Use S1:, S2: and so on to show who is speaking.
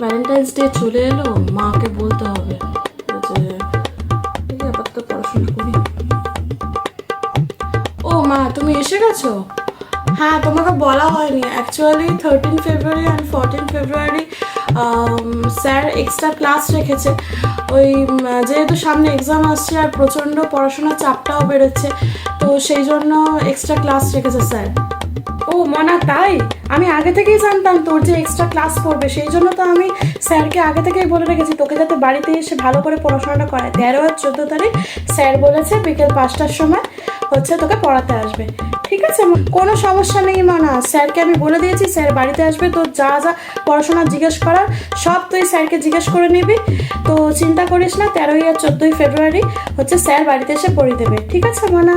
S1: Valentine's day চলে এলো, মাকে বলতে হবে যে আপাতত পড়াশোনা করি। ও মা, তুমি এসে গেছো? হ্যাঁ, তোমাকে বলা হয়নি actually 13 February and 14 February sir extra class রেখেছে। ওই যেহেতু সামনে এক্সাম আসছে আর প্রচণ্ড পড়াশোনার চাপটাও বেরোচ্ছে, তো সেই জন্য এক্সট্রা ক্লাস রেখেছে স্যার। ও মনা, তাই? আমি আগে থেকেই জানতাম তোর যে এক্সট্রা ক্লাস পড়বে, সেই জন্য তো আমি স্যারকে আগে থেকেই বলে রেখেছি তোকে যাতে বাড়িতে এসে ভালো করে পড়াশোনাটা করায়। 13 আর 14 তারিখ স্যার বলেছে বিকেল 5টার সময় তোকে পড়াতে আসবে। ঠিক আছে, কোনো সমস্যা নেই মনা, স্যারকে আমি বলে দিয়েছি স্যার বাড়িতে আসবে। তো যা যা পড়াশোনা জিজ্ঞেস করার সব তুই স্যারকে জিজ্ঞেস করে নিবি। তো চিন্তা করিস না, 13 আর 14 ফেব্রুয়ারি স্যার বাড়িতে এসে পড়িয়ে দেবে। ঠিক আছে মনা?